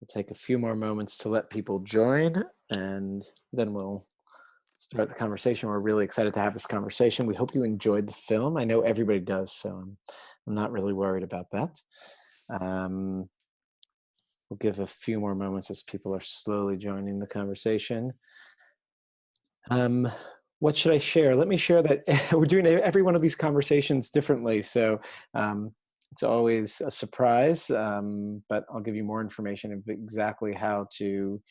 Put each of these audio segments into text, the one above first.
We'll take a few more moments to let people join, and then we'll start the conversation. We're really excited to have this conversation. We hope you enjoyed the film. I know everybody does, so I'm not really worried about that. Um, we'll give a few more moments as people are slowly joining the conversation. Um, what should I share? Let me share that we're doing every one of these conversations differently. So um, it's always a surprise, but I'll give you more information of exactly how to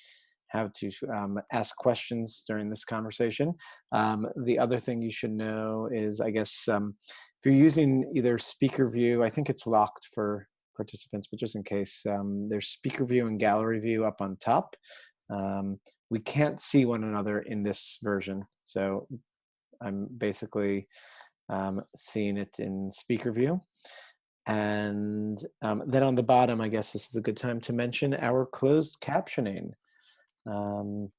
ask questions during this conversation. The other thing you should know is, I guess, if you're using either speaker view, I think it's locked for participants, but just in case, there's speaker view and gallery view up on top. Um, we can't see one another in this version. So I'm basically seeing it in speaker view. And then on the bottom, I guess this is a good time to mention our closed captioning. Um,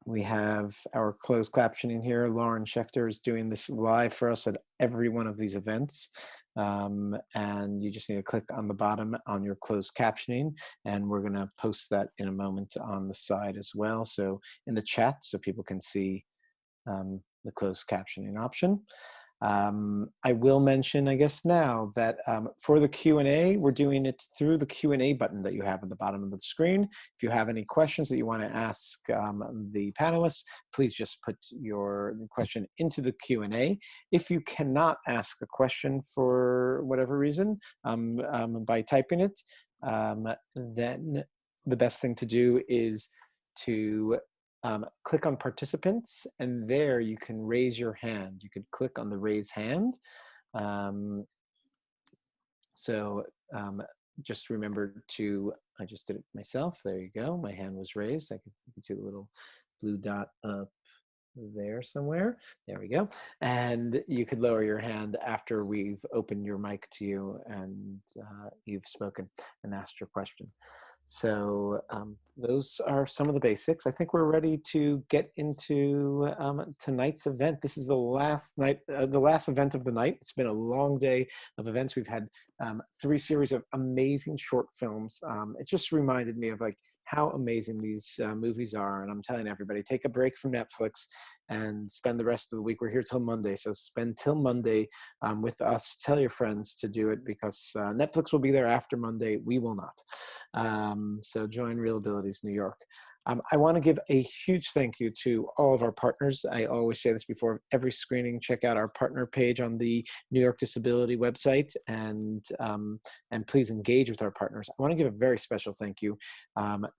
we have our closed captioning here. Lauren Schechter is doing this live for us at every one of these events. And you just need to click on the bottom on your closed captioning, and we're going to post that in a moment on the side as well. So in the chat, so people can see the closed captioning option. I will mention, I guess now, that for the Q&A, we're doing it through the Q&A button that you have at the bottom of the screen. If you have any questions that you want to ask the panelists, please just put your question into the Q&A. If you cannot ask a question for whatever reason by typing it, then the best thing to do is to click on participants, and there you can raise your hand. You could click on the raise hand. Um, so just remember to, I just did it myself. There you go. My hand was raised. You can see the little blue dot up there somewhere. There we go. And you could lower your hand after we've opened your mic to you and you've spoken and asked your question. So those are some of the basics. I think we're ready to get into tonight's event. This is the last night, the last event of the night. It's been a long day of events. We've had 3 series of amazing short films. It just reminded me of like how amazing these movies are. And I'm telling everybody, take a break from Netflix and spend the rest of the week. We're here till Monday. So spend till Monday with us. Tell your friends to do it, because Netflix will be there after Monday. We will not. So join Real Abilities New York. I want to give a huge thank you to all of our partners. I always say this before every screening. Check out our partner page on the New York Disability website, and please engage with our partners. I want to give a very special thank you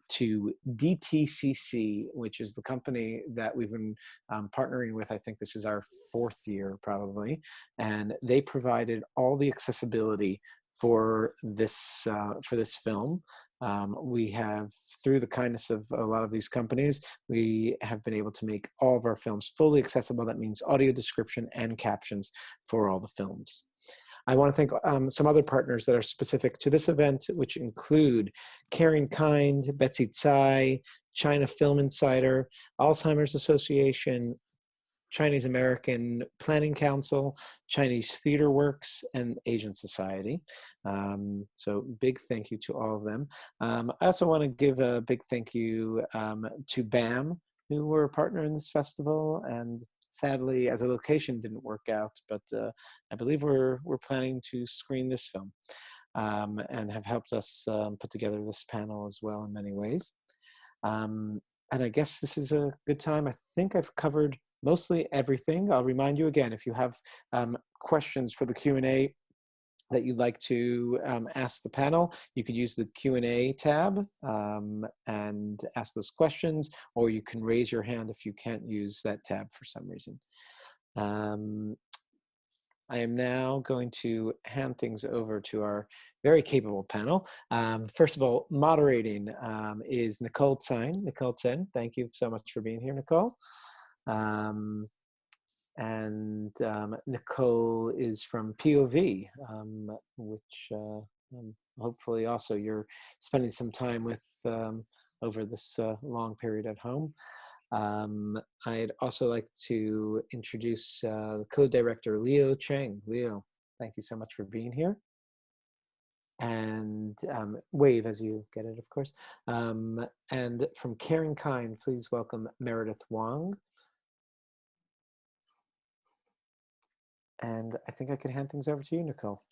to DTCC, which is the company that we've been partnering with. I think this is our 4th year probably, and they provided all the accessibility for this film. We have, through the kindness of a lot of these companies, we have been able to make all of our films fully accessible. That means audio description and captions for all the films. I want to thank some other partners that are specific to this event, which include Caring Kind, Betsy Tsai, China Film Insider, Alzheimer's Association, Chinese American Planning Council, Chinese Theater Works, and Asian Society. So big thank you to all of them. I also want to give a big thank you to BAM, who were a partner in this festival, and sadly, as a location didn't work out, but I believe we're planning to screen this film, and have helped us put together this panel as well in many ways. And I guess this is a good time. I think I've covered mostly everything. I'll remind you again, if you have questions for the Q&A that you'd like to ask the panel, you could use the Q&A tab and ask those questions, or you can raise your hand if you can't use that tab for some reason. I am now going to hand things over to our very capable panel. First of all, moderating is Nicole Tsen. Nicole Tsen, thank you so much for being here, Nicole. Nicole is from POV, which hopefully also you're spending some time with over this long period at home. I'd also like to introduce the co-director, Leo Cheng. Leo, thank you so much for being here. And wave as you get it, of course. And from Caring Kind, please welcome Meredith Wong. And I think I can hand things over to you, Nicole.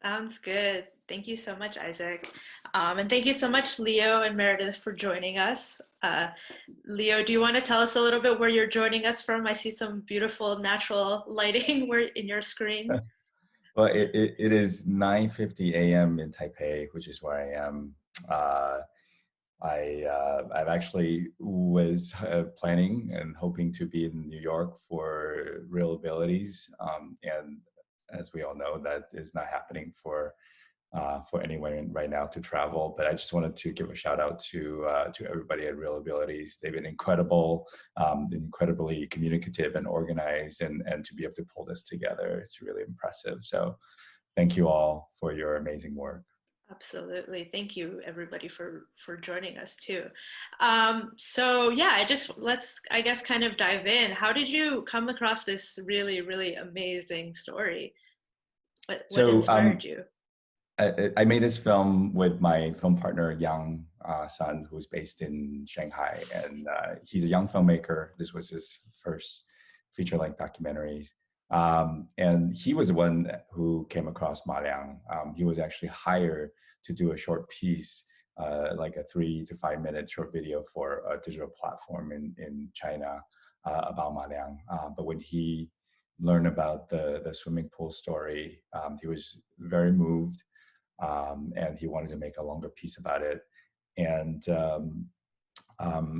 Sounds good. Thank you so much, Isaac. And thank you so much, Leo and Meredith, for joining us. Leo, do you want to tell us a little bit where you're joining us from? I see some beautiful natural lighting in your screen. Well, it is 9:50 a.m. in Taipei, which is where I am. I've actually was planning and hoping to be in New York for Real Abilities, and as we all know, that is not happening for anyone right now to travel. But I just wanted to give a shout out to everybody at Real Abilities. They've been incredible, incredibly communicative and organized, and to be able to pull this together, it's really impressive. So thank you all for your amazing work. Absolutely. Thank you, everybody, for joining us too. So yeah, let's, I guess, kind of dive in. How did you come across this really, really amazing story? What inspired you? I made this film with my film partner, Yang Sun, who's based in Shanghai. And he's a young filmmaker. This was his first feature-length documentary. And he was the one who came across Ma Liang. He was actually hired to do a short piece, like a 3 to 5 minute short video for a digital platform in China about Ma Liang. But when he learned about the swimming pool story, he was very moved. And he wanted to make a longer piece about it. And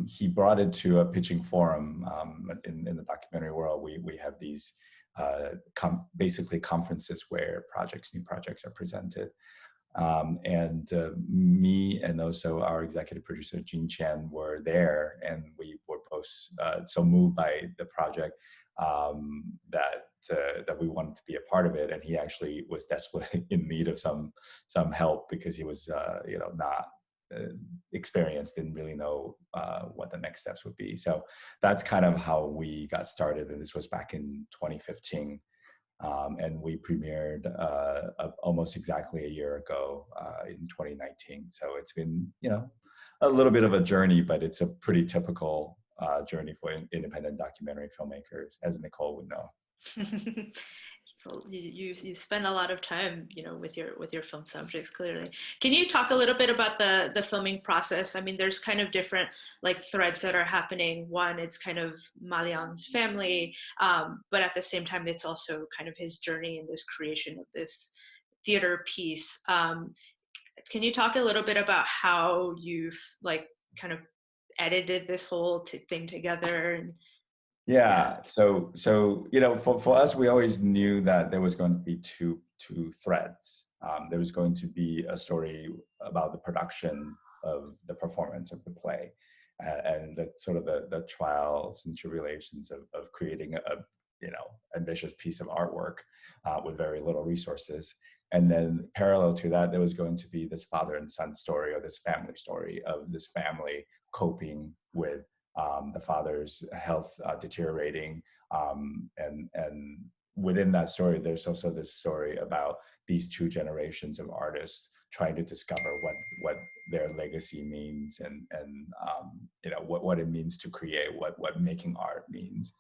he brought it to a pitching forum. In the documentary world, we have these basically conferences where new projects are presented. And me and also our executive producer, Jin Chen, were there, and we were both so moved by the project that we wanted to be a part of it. And he actually was desperately in need of some help because he was not experienced, didn't really know what the next steps would be. So that's kind of how we got started, and this was back in 2015. And we premiered almost exactly a year ago in 2019. So it's been, a little bit of a journey, but it's a pretty typical journey for independent documentary filmmakers, as Nicole would know. So you spend a lot of time, with your film subjects, clearly. Can you talk a little bit about the filming process? I mean, there's kind of different like threads that are happening. One, it's kind of Ma Liang's family, but at the same time, it's also kind of his journey in this creation of this theater piece. Can you talk a little bit about how you've like kind of edited this whole thing together? Yeah. So for us, we always knew that there was going to be two threads. There was going to be a story about the production of the performance of the play, and the sort of the trials and tribulations of creating a ambitious piece of artwork with very little resources. And then parallel to that, there was going to be this father and son story, or this family story of this family coping with the father's health deteriorating, and within that story, there's also this story about these two generations of artists trying to discover what their legacy means, and what it means to create, what making art means.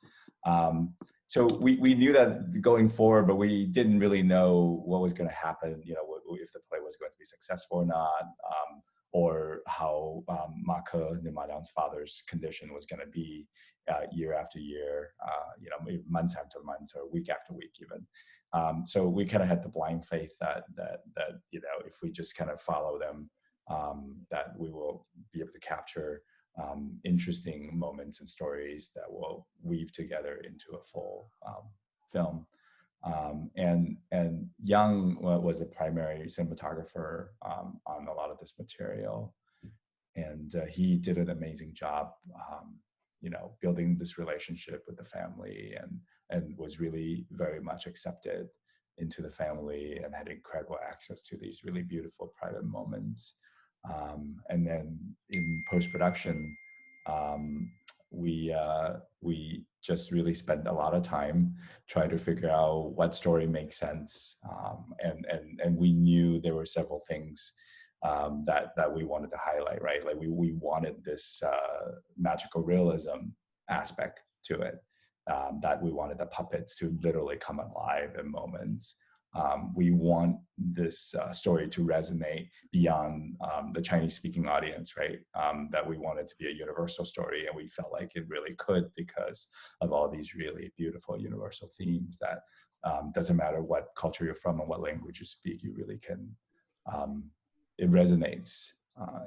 So we knew that going forward, but we didn't really know what was going to happen. If the play was going to be successful or not. Or how Ma Liang's father's condition was going to be year after year, months after months, or week after week even. So we kind of had the blind faith that if we just kind of follow them, that we will be able to capture interesting moments and stories that will weave together into a full film. And Yang was the primary cinematographer on a lot of this material, and he did an amazing job, building this relationship with the family, and was really very much accepted into the family, and had incredible access to these really beautiful private moments. And then in post-production, we just really spent a lot of time trying to figure out what story makes sense, and we knew there were several things that we wanted to highlight, right? Like we wanted this magical realism aspect to it, that we wanted the puppets to literally come alive in moments. We want this story to resonate beyond the Chinese-speaking audience, right? That we want it to be a universal story, and we felt like it really could because of all these really beautiful universal themes that doesn't matter what culture you're from and what language you speak, you really can, it resonates.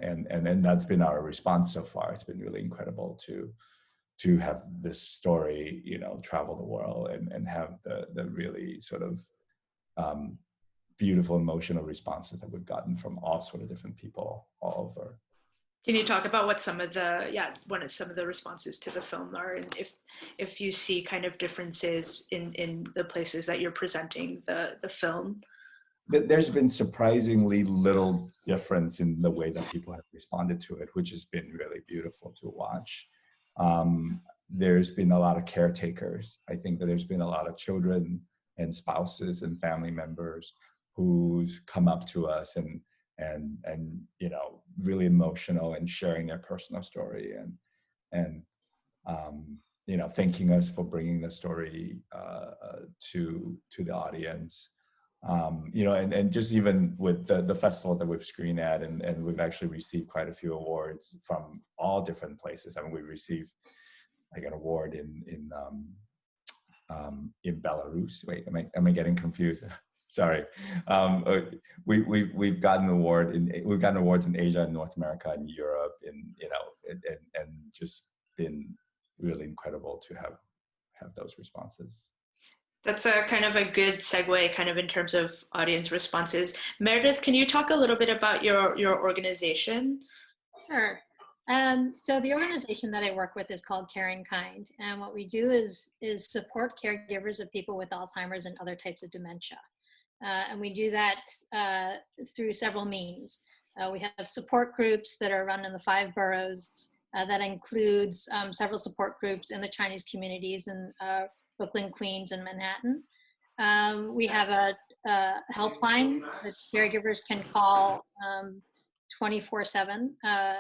And that's been our response so far. It's been really incredible to have this story, travel the world and have the really sort of beautiful emotional responses that we've gotten from all sort of different people all over. Can you talk about what some of the responses to the film are, and if you see kind of differences in the places that you're presenting the film? There's been surprisingly little difference in the way that people have responded to it, which has been really beautiful to watch. There's been a lot of caretakers. I think that there's been a lot of children and spouses and family members who's come up to us and really emotional and sharing their personal story and thanking us for bringing the story to the audience. And just even with the festivals that we've screened at, and we've actually received quite a few awards from all different places. I mean, we've received like an award in Belarus. Wait, am I getting confused? Sorry. We've gotten awards in Asia and North America and Europe, and just been really incredible to have those responses. That's a kind of a good segue kind of in terms of audience responses. Meredith, can you talk a little bit about your organization? Sure. So the organization that I work with is called Caring Kind. And what we do is support caregivers of people with Alzheimer's and other types of dementia. And we do that through several means. We have support groups that are run in the 5 boroughs. That includes several support groups in the Chinese communities in Brooklyn, Queens, and Manhattan. We have a helpline that caregivers can call 24/7.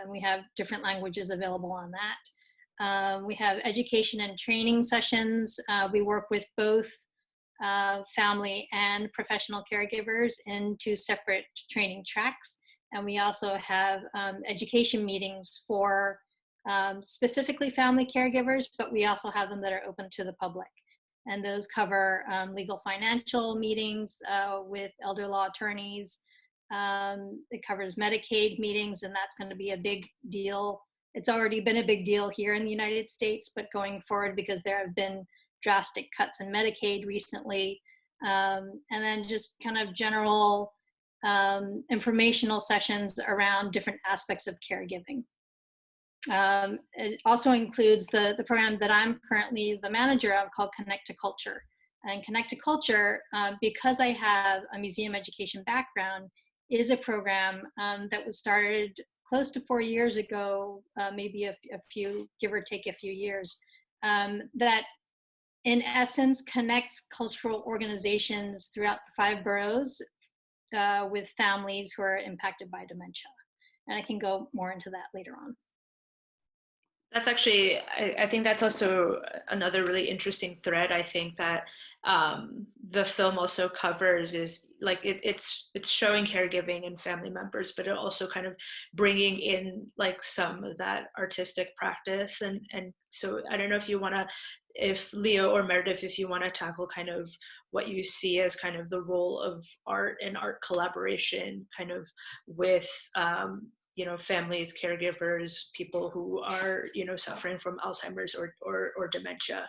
We have different languages available on that. We have education and training sessions. We work with both family and professional caregivers in 2 separate training tracks. And we also have education meetings for specifically family caregivers, but we also have them that are open to the public. And those cover legal financial meetings with elder law attorneys. It covers Medicaid meetings, and that's going to be a big deal. It's already been a big deal here in the United States, but going forward, because there have been drastic cuts in Medicaid recently. And then just kind of general informational sessions around different aspects of caregiving. It also includes the program that I'm currently the manager of called Connect to Culture. And Connect to Culture, because I have a museum education background, is a program that was started close to 4 years ago, maybe a few, give or take a few years, that in essence connects cultural organizations throughout the 5 boroughs with families who are impacted by dementia. And I can go more into that later on. That's actually, I think that's also another really interesting thread. I think that the film also covers is like it's showing caregiving and family members, but it also kind of bringing in like some of that artistic practice. And so I don't know if Leo or Meredith, if you want to tackle kind of what you see as kind of the role of art and art collaboration kind of with families, caregivers, people who are, suffering from Alzheimer's or dementia.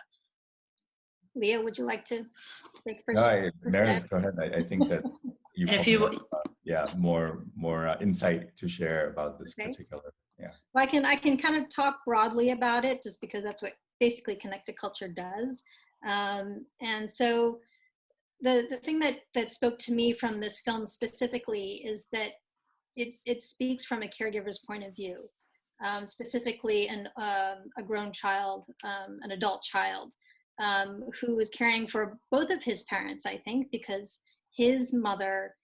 Leo, would you like to take first? No, Meredith, go ahead. I think that you have more insight to share about this particular. Yeah. Well, I can kind of talk broadly about it, just because that's what basically Connect to Culture does. And so the thing that spoke to me from this film specifically is that it speaks from a caregiver's point of view. specifically a grown child, an adult child, who is caring for both of his parents, I think, because his mother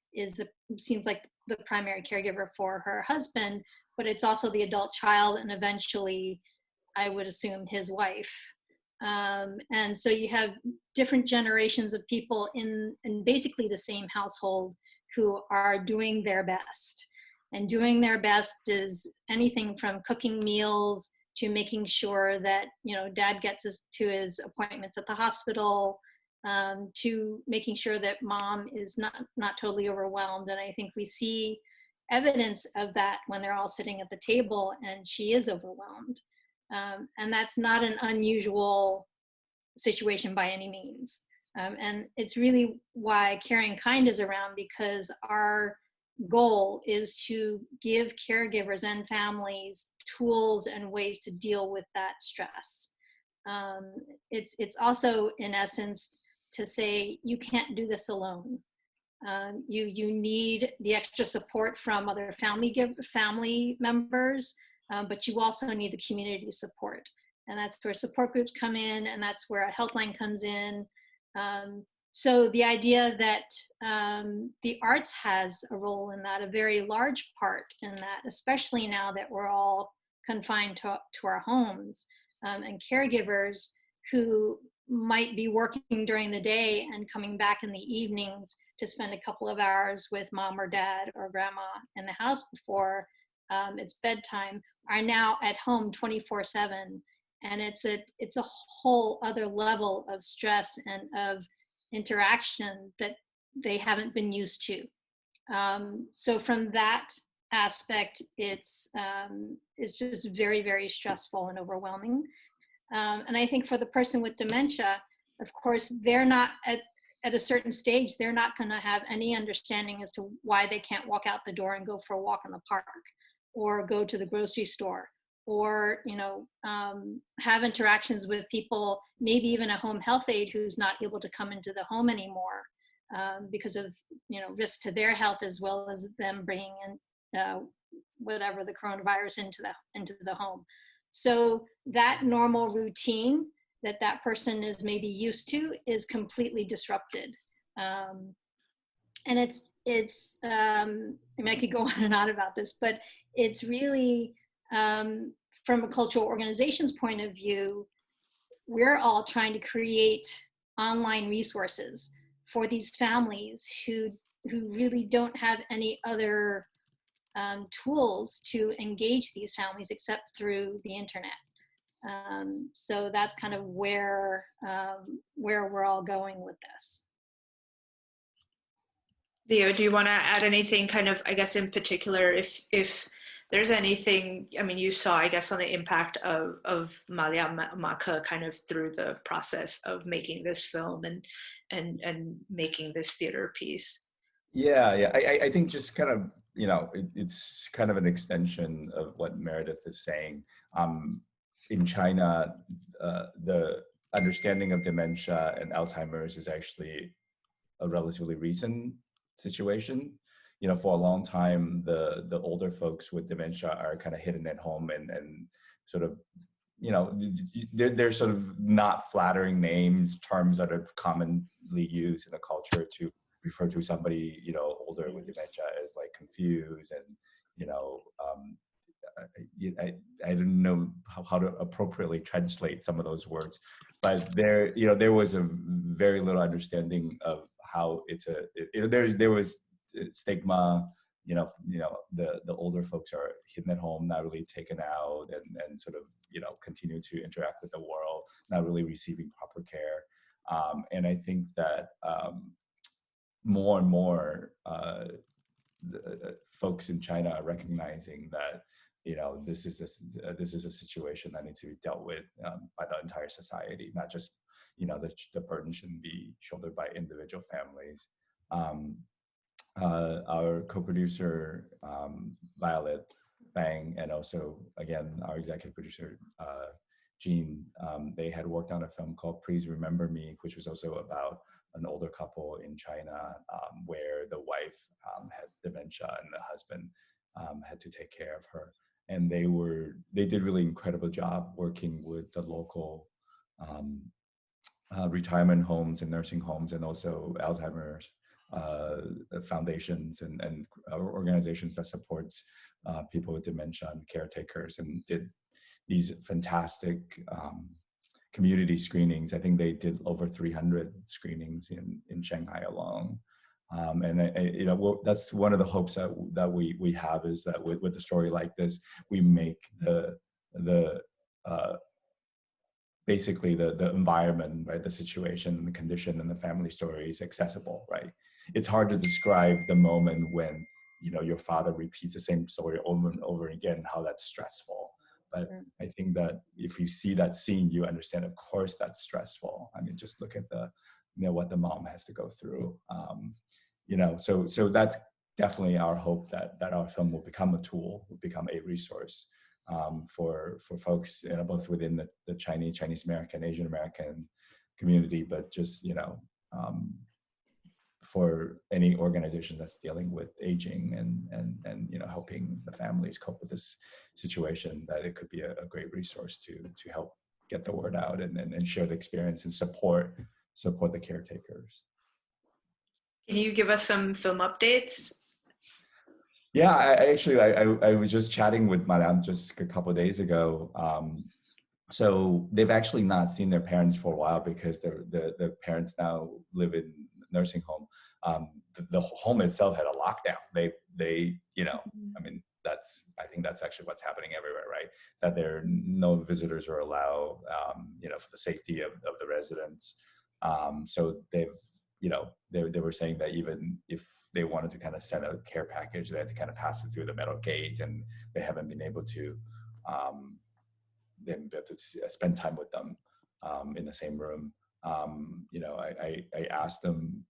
seems like the primary caregiver for her husband, but it's also the adult child and eventually, I would assume, his wife. And so you have different generations of people in basically the same household who are doing their best. And doing their best is anything from cooking meals to making sure that, you know, dad gets to his appointments at the hospital, to making sure that mom is not totally overwhelmed. And I think we see evidence of that when they're all sitting at the table and she is overwhelmed. And that's not an unusual situation by any means. And it's really why Caring Kind is around, because our goal is to give caregivers and families tools and ways to deal with that stress. It's also, in essence, to say you can't do this alone. You need the extra support from other family members, but you also need the community support. And that's where support groups come in, and that's where a helpline comes in. So the idea that the arts has a role in that, a very large part in that, especially now that we're all confined to our homes, and caregivers who might be working during the day and coming back in the evenings to spend a couple of hours with mom or dad or grandma in the house before it's bedtime, are now at home 24/7. And it's a whole other level of stress and of interaction that they haven't been used to. So from that aspect, it's just very, very stressful and overwhelming. And I think for the person with dementia, of course, they're not at a certain stage, they're not going to have any understanding as to why they can't walk out the door and go for a walk in the park, or go to the grocery store, or, you know, have interactions with people, maybe even a home health aide who's not able to come into the home anymore because of, you know, risk to their health, as well as them bringing in whatever the coronavirus into the home. So that normal routine that person is maybe used to is completely disrupted. And it's I mean, I could go on and on about this, but it's really, from a cultural organization's point of view, we're all trying to create online resources for these families who really don't have any other tools to engage these families except through the internet. So that's kind of where we're all going with this. Leo, do you want to add anything kind of, I guess, in particular, if there's anything, I mean, you saw, I guess, on the impact of Malia Maka kind of through the process of making this film and making this theater piece? Yeah. I think just kind of, you know, it's kind of an extension of what Meredith is saying. In China, the understanding of dementia and Alzheimer's is actually a relatively recent situation. You know, for a long time, the older folks with dementia are kind of hidden at home and sort of, you know, they're sort of not flattering names, terms that are commonly used in the culture to refer to somebody, you know, older with dementia as like confused and, you know, I don't know how to appropriately translate some of those words, but there, you know, there was a very little understanding of how there was stigma, you know, the older folks are hidden at home, not really taken out and sort of, you know, continue to interact with the world, not really receiving proper care. And I think that more and more folks in China are recognizing that, you know, this is a situation that needs to be dealt with by the entire society, not just, you know, the burden shouldn't be shouldered by individual families. Our co-producer, Violet Bang, and also, again, our executive producer, Jean, they had worked on a film called Please Remember Me, which was also about an older couple in China where the wife had dementia and the husband had to take care of her. and they did really incredible job working with the local retirement homes and nursing homes, and also Alzheimer's foundations and organizations that supports people with dementia and caretakers, and did these fantastic community screenings. I think they did over 300 screenings in Shanghai alone. And that's one of the hopes that we have, is that with a story like this, we make the basically the environment, right, the situation, the condition, and the family stories accessible, right? It's hard to describe the moment when your father repeats the same story over and over again, how that's stressful. But I think that if you see that scene, you understand, of course, that's stressful. I mean, just look at what the mom has to go through. So that's definitely our hope, that our film will become a tool, will become a resource for folks, both within the Chinese American, Asian American community, but just for any organization that's dealing with aging and helping the families cope with this situation, that it could be a great resource to help get the word out and share the experience and support the caretakers. Can you give us some film updates? Yeah, I was just chatting with Marianne just a couple of days ago. So they've actually not seen their parents for a while, because the parents now live in nursing home. The home itself had a lockdown. They I mean, I think that's actually what's happening everywhere, right? That no visitors are allowed, for the safety of the residents. So they were saying that even if they wanted to kind of send a care package, they had to kind of pass it through the metal gate, and they haven't been able to spend time with them in the same room. I asked them,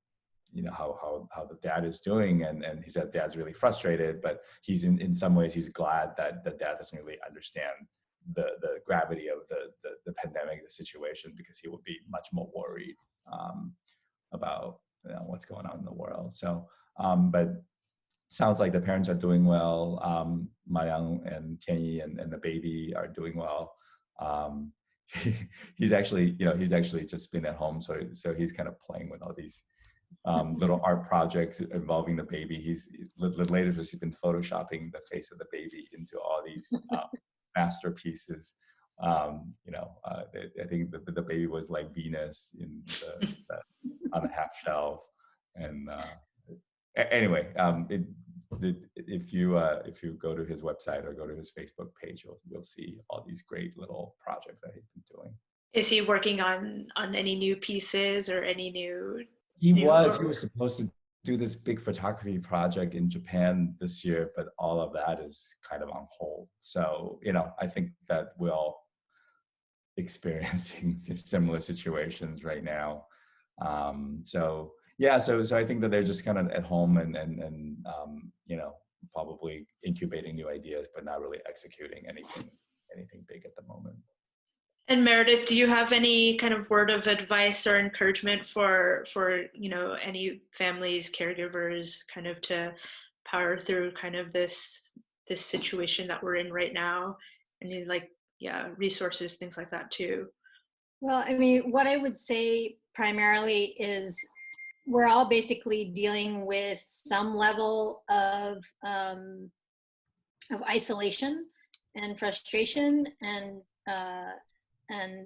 how the dad is doing, and he said dad's really frustrated, but he's in some ways he's glad that the dad doesn't really understand the gravity of the pandemic, the situation, because he would be much more worried about what's going on in the world. So, but sounds like the parents are doing well. Mariang and Tianyi and the baby are doing well. He's actually just been at home, so he's kind of playing with all these little art projects involving the baby. Later he's been photoshopping the face of the baby into all these masterpieces. I think the baby was like Venus on a half shelf, and anyway, if you go to his website or go to his Facebook page, you'll see all these great little projects that he's been doing. Is he working on any new pieces or any new? He was supposed to do this big photography project in Japan this year, but all of that is kind of on hold. So, I think that we're all experiencing similar situations right now. So I think that they're just kind of at home and probably incubating new ideas, but not really executing anything big at the moment. And Meredith, do you have any kind of word of advice or encouragement for any families, caregivers, kind of to power through kind of this situation that we're in right now, and resources, things like that too? Well, I mean, what I would say primarily is we're all basically dealing with some level of isolation and frustration and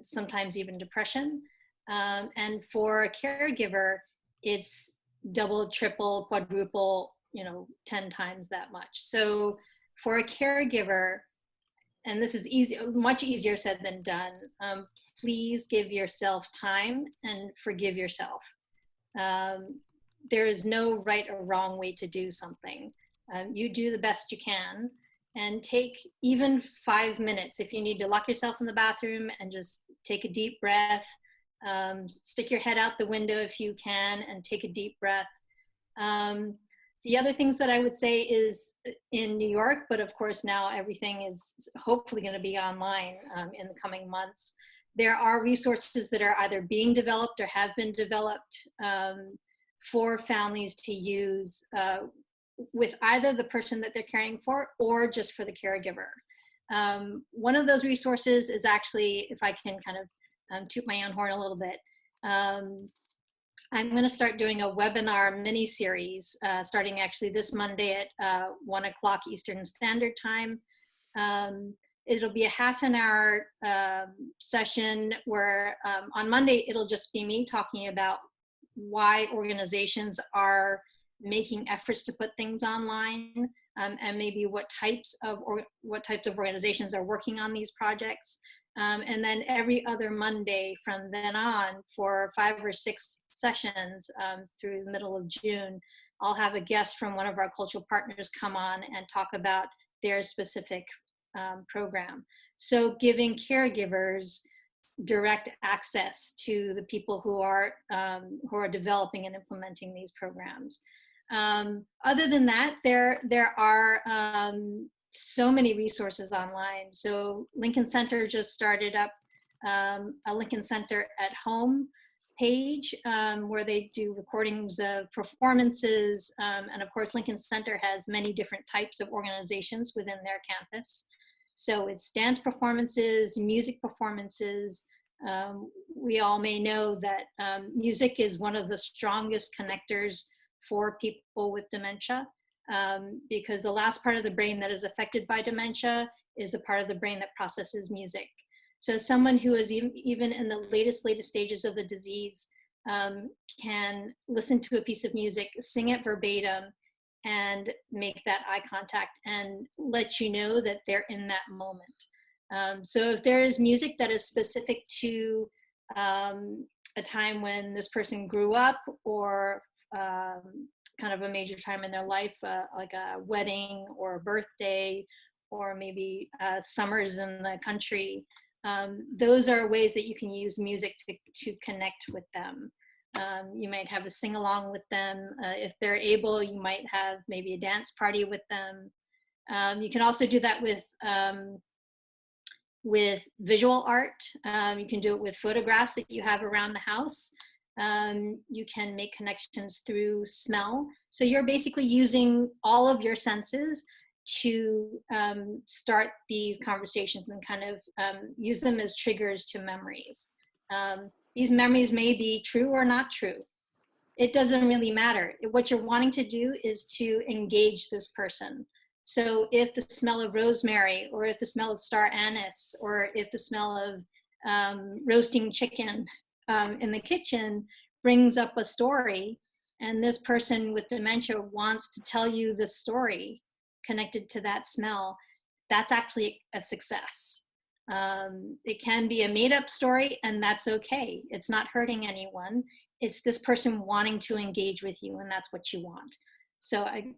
sometimes even depression. And for a caregiver, it's double, triple, quadruple, 10 times that much. So for a caregiver, and this is much easier said than done, please give yourself time and forgive yourself. There is no right or wrong way to do something. You do the best you can, and take even 5 minutes. If you need to lock yourself in the bathroom and just take a deep breath, stick your head out the window if you can and take a deep breath. The other things that I would say is in New York, but of course now everything is hopefully going to be online in the coming months. There are resources that are either being developed or have been developed for families to use with either the person that they're caring for or just for the caregiver. One of those resources is actually, if I can kind of toot my own horn a little bit, I'm going to start doing a webinar mini-series starting actually this Monday at 1 o'clock Eastern Standard Time. It'll be a half an hour session where on Monday, it'll just be me talking about why organizations are making efforts to put things online, and maybe what types of organizations are working on these projects. And then every other Monday from then on for 5 or 6 sessions through the middle of June, I'll have a guest from one of our cultural partners come on and talk about their specific program. So giving caregivers direct access to the people who are developing and implementing these programs. Other than that, there are so many resources online. So Lincoln Center just started up a Lincoln Center at Home page where they do recordings of performances. And of course, Lincoln Center has many different types of organizations within their campus. So it's dance performances, music performances. We all may know that music is one of the strongest connectors for people with dementia, because the last part of the brain that is affected by dementia is the part of the brain that processes music. So someone who is even in the latest stages of the disease can listen to a piece of music, sing it verbatim, and make that eye contact and let you know that they're in that moment. So if there is music that is specific to a time when this person grew up, or kind of a major time in their life, like a wedding or a birthday, or maybe summers in the country, those are ways that you can use music to connect with them. You might have a sing-along with them. If they're able, you might have maybe a dance party with them. You can also do that with visual art. You can do it with photographs that you have around the house. You can make connections through smell. So you're basically using all of your senses to start these conversations and kind of use them as triggers to memories. These memories may be true or not true. It doesn't really matter. What you're wanting to do is to engage this person. So if the smell of rosemary, or if the smell of star anise, or if the smell of roasting chicken in the kitchen brings up a story, and this person with dementia wants to tell you the story connected to that smell, that's actually a success. It can be a made-up story, and that's okay. It's not hurting anyone. It's this person wanting to engage with you, and that's what you want. So I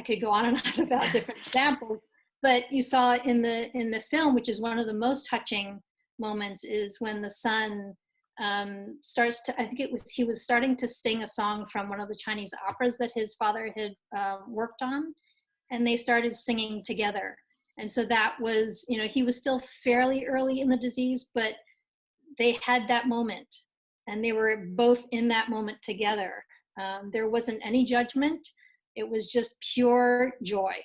could go on and on about different examples, but you saw in the film, which is one of the most touching moments, is when the son starts to, I think he was starting to sing a song from one of the Chinese operas that his father had worked on, and they started singing together. And so that was, he was still fairly early in the disease, but they had that moment, and they were both in that moment together. There wasn't any judgment. It was just pure joy,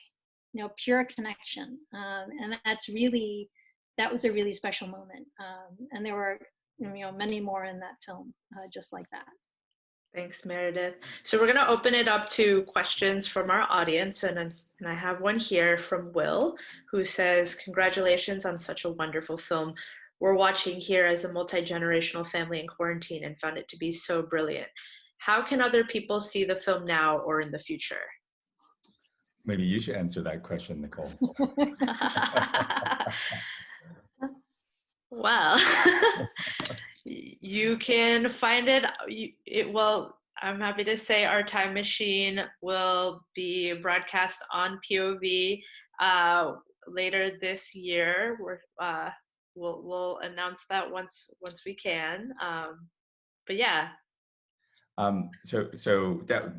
pure connection. And that was a really special moment. And there were, many more in that film, just like that. Thanks, Meredith. So we're going to open it up to questions from our audience. And I have one here from Will, who says, congratulations on such a wonderful film. We're watching here as a multi-generational family in quarantine and found it to be so brilliant. How can other people see the film now or in the future? Maybe you should answer that question, Nicole. Well, you can find it. I'm happy to say our Time Machine will be broadcast on POV later this year. We'll announce that once we can. But yeah. So that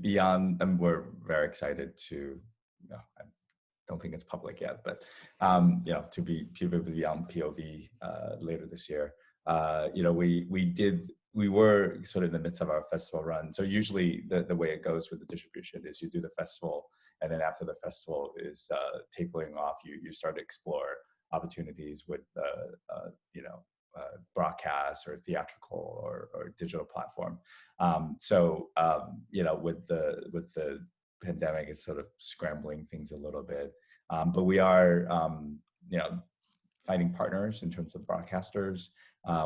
beyond, and we're very excited to. I don't think it's public yet, but to be beyond POV later this year. We did we were sort of in the midst of our festival run. So usually the way it goes with the distribution is you do the festival, and then after the festival is tapering off, you start to explore opportunities with broadcast or theatrical or digital platform. With the pandemic, it's sort of scrambling things a little bit. But we are finding partners in terms of broadcasters.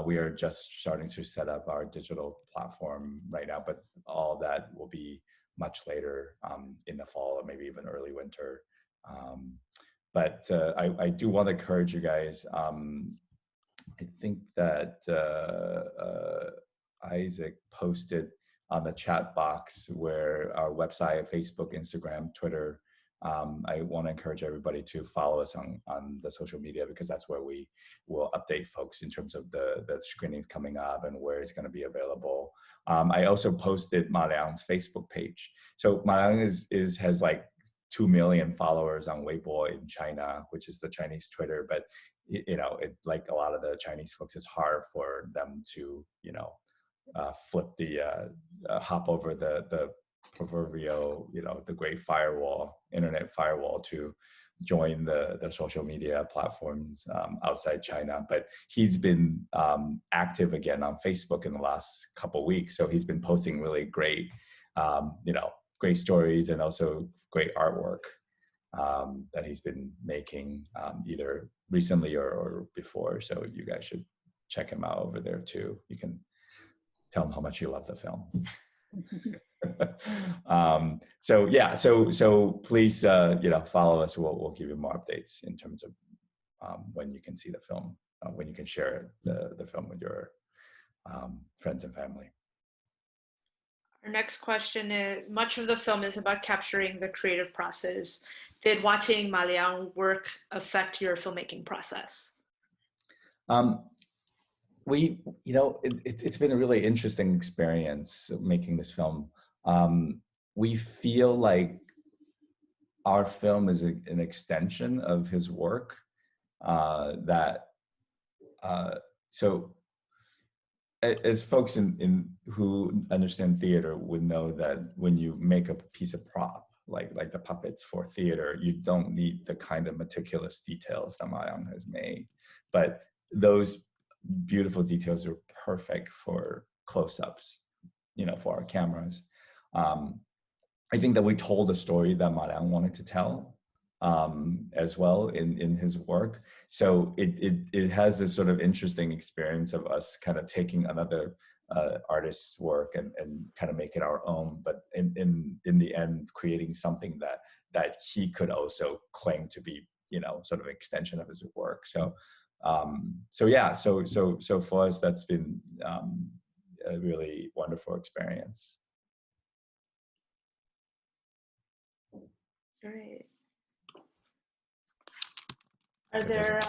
We are just starting to set up our digital platform right now, but all that will be much later in the fall or maybe even early winter. But I do want to encourage you guys. I think that Isaac posted on the chat box where our website, Facebook, Instagram, Twitter. I want to encourage everybody to follow us on the social media, because that's where we will update folks in terms of the screenings coming up and where it's going to be available. I also posted Ma Liang's Facebook page. So Ma Liang has like 2 million followers on Weibo in China, which is the Chinese Twitter. But like a lot of the Chinese folks, it's hard for them to flip hop over the proverbial, the great firewall, internet firewall, to join the social media platforms outside China. But he's been active again on Facebook in the last couple of weeks. So he's been posting really great, great stories and also great artwork that he's been making either recently or before. So you guys should check him out over there too. You can tell him how much you love the film. So please, follow us. We'll give you more updates in terms of when you can see the film, when you can share the film with your friends and family. Our next question is, much of the film is about capturing the creative process. Did watching Ma Liang work affect your filmmaking process? It's been a really interesting experience making this film. We feel like our film is an extension of his work. So as folks who understand theater would know, that when you make a piece of prop, like the puppets for theater, you don't need the kind of meticulous details that Ma Liang has made. But those beautiful details are perfect for close-ups, for our cameras. I think that we told a story that Ma Liang wanted to tell as well in his work. So it has this sort of interesting experience of us kind of taking another artist's work and kind of make it our own, but in the end creating something that he could also claim to be, sort of an extension of his work. So for us, that's been a really wonderful experience. Great. Are there,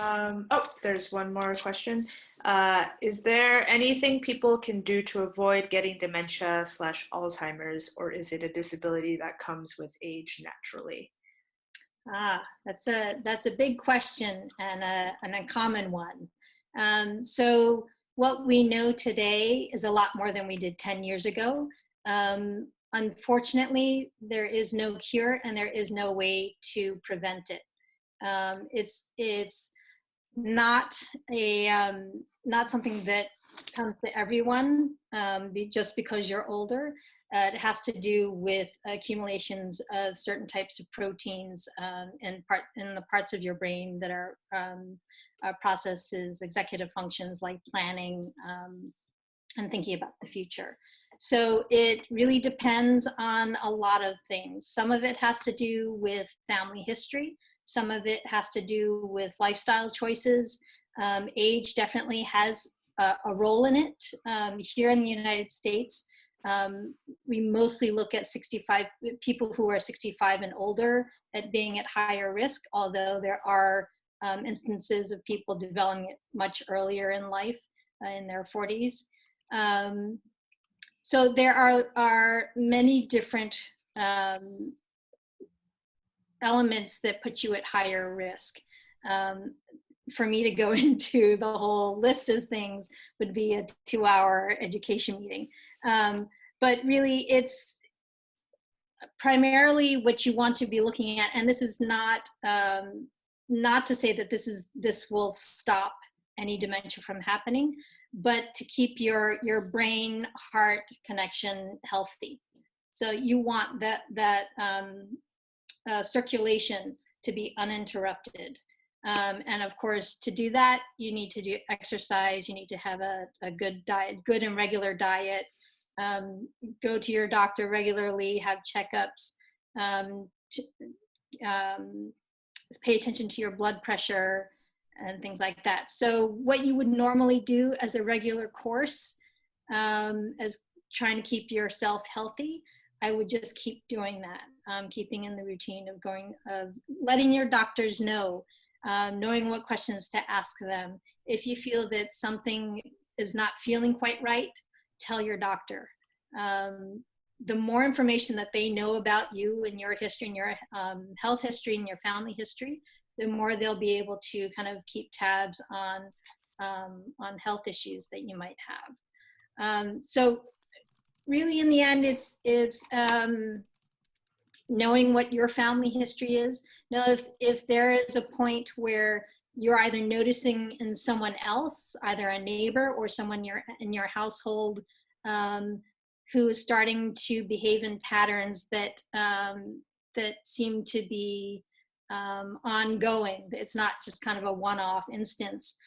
there's one more question. Is there anything people can do to avoid getting dementia/Alzheimer's, or is it a disability that comes with age naturally? That's a big question and a common one. So what we know today is a lot more than we did 10 years ago. Unfortunately, there is no cure and there is no way to prevent it. It's not not something that comes to everyone just because you're older. It has to do with accumulations of certain types of proteins in the parts of your brain that are processes executive functions like planning and thinking about the future. So it really depends on a lot of things. Some of it has to do with family history. Some of it has to do with lifestyle choices. Age definitely has a role in it. Here in the United States, we mostly look at people who are 65 and older at being at higher risk, although there are instances of people developing it much earlier in life, in their 40s. So there are many different elements that put you at higher risk. for me to go into the whole list of things would be a 2-hour education meeting. But really, it's primarily what you want to be looking at, and this is not not to say that this will stop any dementia from happening, but to keep your brain heart connection healthy. So you want that circulation to be uninterrupted. And of course, to do that, you need to do exercise. You need to have a good diet, good and regular diet. Go to your doctor regularly, have checkups, pay attention to your blood pressure and things like that. So what you would normally do as a regular course, as trying to keep yourself healthy, I would just keep doing that, keeping in the routine of letting your doctors know, knowing what questions to ask them. If you feel that something is not feeling quite right, tell your doctor. The more information that they know about you and your history and your health history and your family history, the more they'll be able to kind of keep tabs on health issues that you might have. So really, in the end, it's knowing what your family history is. Now, if there is a point where you're either noticing in someone else, either a neighbor or someone in your household, who is starting to behave in patterns that seem to be ongoing. It's not just kind of a one-off instance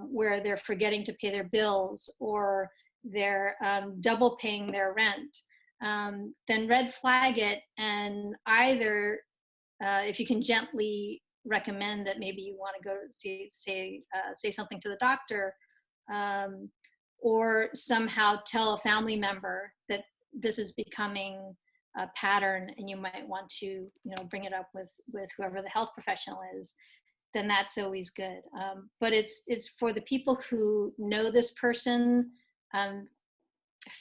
where they're forgetting to pay their bills or they're double paying their rent. Then red flag it, and either if you can gently recommend that maybe you want to go say something to the doctor, or somehow tell a family member that this is becoming a pattern and you might want to bring it up with whoever the health professional is, then that's always good. But it's for the people who know this person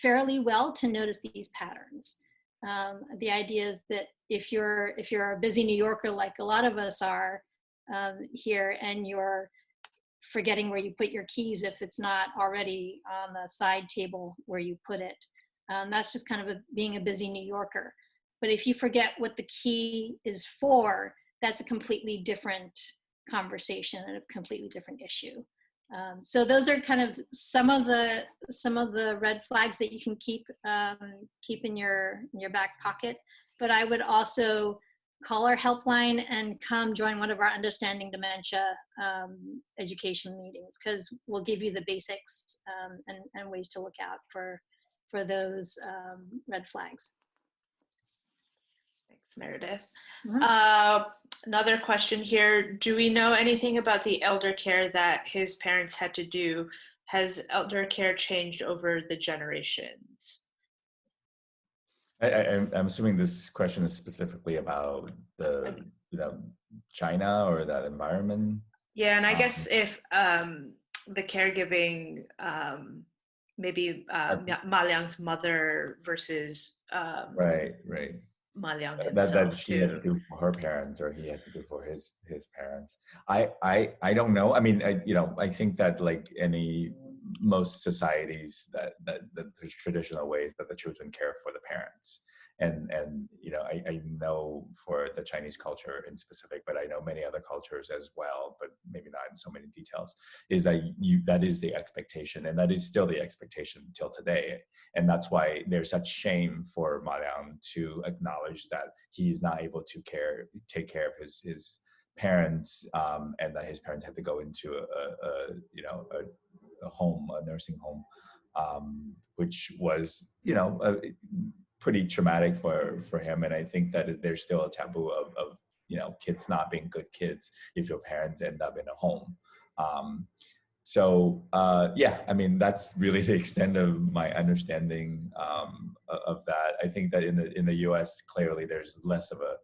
fairly well to notice these patterns. The idea is that if you're a busy New Yorker like a lot of us are here, and you're forgetting where you put your keys if it's not already on the side table where you put it, that's just kind of being a busy New Yorker. But if you forget what the key is for, that's a completely different conversation and a completely different issue. So those are kind of some of the red flags that you can keep in your back pocket. But I would also call our helpline and come join one of our Understanding Dementia education meetings, because we'll give you the basics and ways to look out for those red flags. Thanks, Meredith. Mm-hmm. Another question here. Do we know anything about the elder care that his parents had to do? Has elder care changed over the generations? I'm assuming this question is specifically about the, China or that environment. Yeah, and I guess if the caregiving, maybe Ma Liang's mother versus right. Ma Liang That himself she had to too. do for her parents, or he had to do for his parents. I don't know. I mean, I think that like most societies that there's traditional ways that the children care for the parents. And I know for the Chinese culture in specific, but I know many other cultures as well, but maybe not in so many details, is that that is the expectation, and that is still the expectation till today. And that's why there's such shame for Ma Liang to acknowledge that he's not able to take care of his parents, and that his parents had to go into a home, a nursing home, which was pretty traumatic for him. And I think that there's still a taboo of kids not being good kids if your parents end up in a home. So I mean, that's really the extent of my understanding of that. I think that in the U.S. clearly there's less of a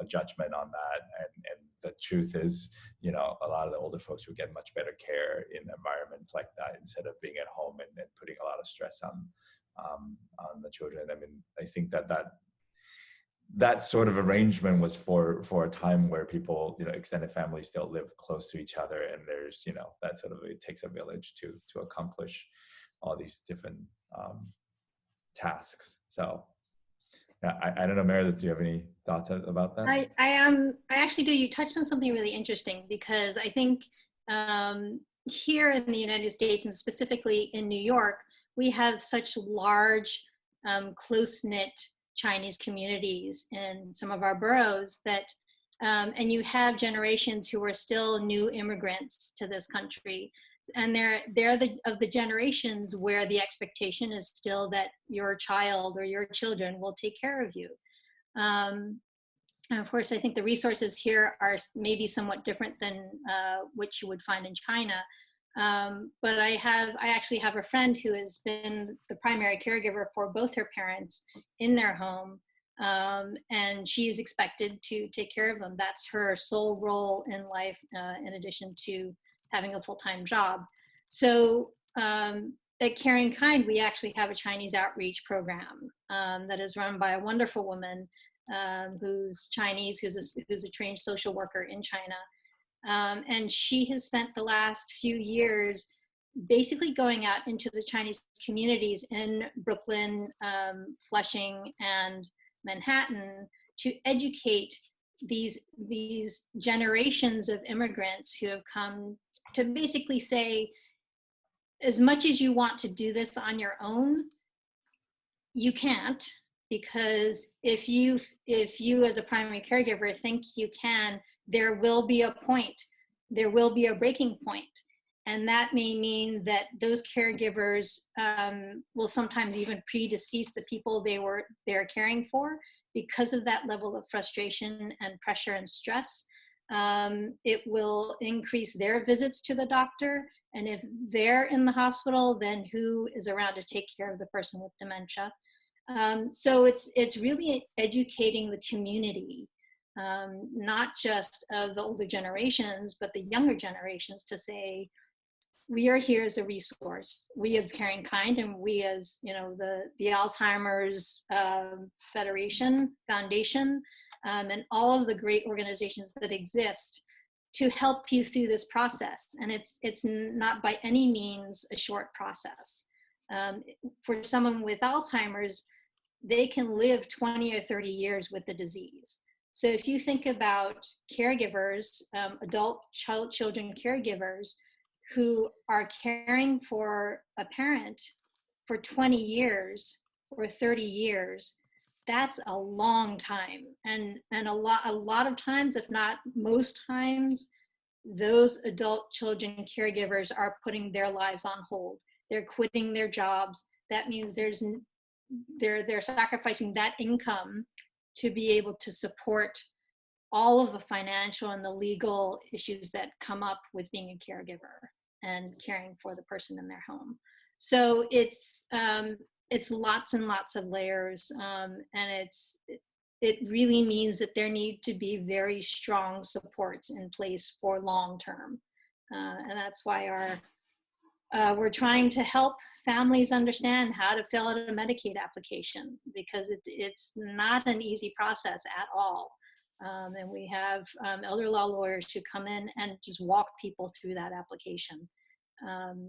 judgment on that, and the truth is, a lot of the older folks would get much better care in environments like that instead of being at home and putting a lot of stress on the children. I mean, I think that that sort of arrangement was for a time where people, extended families still live close to each other, and there's, that sort of, it takes a village to accomplish all these different tasks. So yeah, I don't know, Meredith, do you have any thoughts about that? I actually do. You touched on something really interesting, because I think here in the United States, and specifically in New York, we have such large, close-knit Chinese communities in some of our boroughs that, and you have generations who are still new immigrants to this country. And they're of the generations where the expectation is still that your child or your children will take care of you. And of course, I think the resources here are maybe somewhat different than what you would find in China. But I actually have a friend who has been the primary caregiver for both her parents in their home. And she's expected to take care of them. That's her sole role in life, in addition to having a full-time job. So at Caring Kind, we actually have a Chinese outreach program that is run by a wonderful woman who's Chinese, who's a trained social worker in China. And she has spent the last few years basically going out into the Chinese communities in Brooklyn, Flushing, and Manhattan to educate these generations of immigrants who have come to basically say, as much as you want to do this on your own, you can't, because if you as a primary caregiver think you can, there will be a point, there will be a breaking point. And that may mean that those caregivers will sometimes even predecease the people they're caring for because of that level of frustration and pressure and stress. It will increase their visits to the doctor. And if they're in the hospital, then who is around to take care of the person with dementia? So it's really educating the community, not just of the older generations, but the younger generations, to say, we are here as a resource. We as Caring Kind, and we as, the Alzheimer's Foundation, and all of the great organizations that exist to help you through this process. And it's not by any means a short process. For someone with Alzheimer's, they can live 20 or 30 years with the disease. So if you think about caregivers, adult children caregivers, who are caring for a parent for 20 years or 30 years, that's a long time. And a lot of times, if not most times, those adult children caregivers are putting their lives on hold. They're quitting their jobs. That means they're sacrificing that income to be able to support all of the financial and the legal issues that come up with being a caregiver and caring for the person in their home. So it's lots and lots of layers, and it really means that there need to be very strong supports in place for long term, and that's why we're trying to help families understand how to fill out a Medicaid application, because it's not an easy process at all. And we have elder law lawyers who come in and just walk people through that application.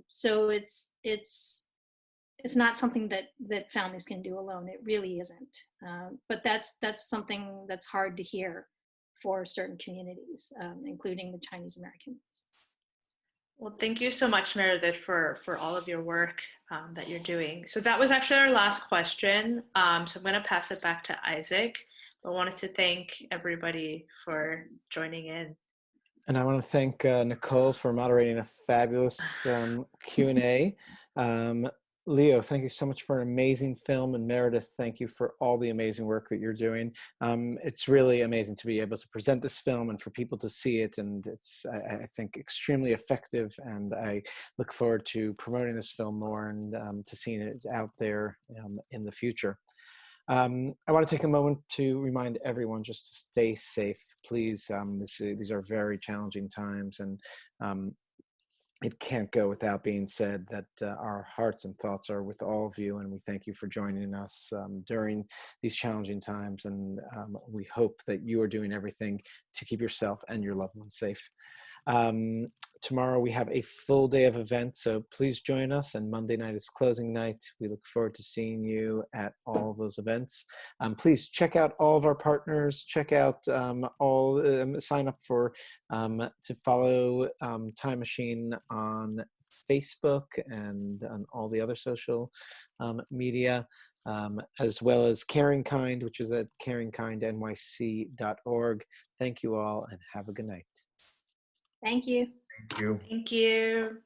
So it's not something that families can do alone. It really isn't. But that's something that's hard to hear for certain communities, including the Chinese Americans. Well, thank you so much, Meredith, for all of your work that you're doing. So that was actually our last question. So I'm going to pass it back to Isaac. I wanted to thank everybody for joining in. And I want to thank Nicole for moderating a fabulous Q&A. Leo, thank you so much for an amazing film. And Meredith, thank you for all the amazing work that you're doing. It's really amazing to be able to present this film and for people to see it. And it's, I think, extremely effective. And I look forward to promoting this film more and to seeing it out there in the future. I want to take a moment to remind everyone just to stay safe, please. These are very challenging times, and it can't go without being said that our hearts and thoughts are with all of you, and we thank you for joining us during these challenging times, and we hope that you are doing everything to keep yourself and your loved ones safe. Tomorrow we have a full day of events, so please join us, and Monday night is closing night. We look forward to seeing you at all of those events. Please check out all of our partners, check out sign up for to follow Time Machine on Facebook and on all the other social media, as well as Caring Kind, which is at caringkindnyc.org. Thank you all and have a good night. Thank you. Thank you. Thank you.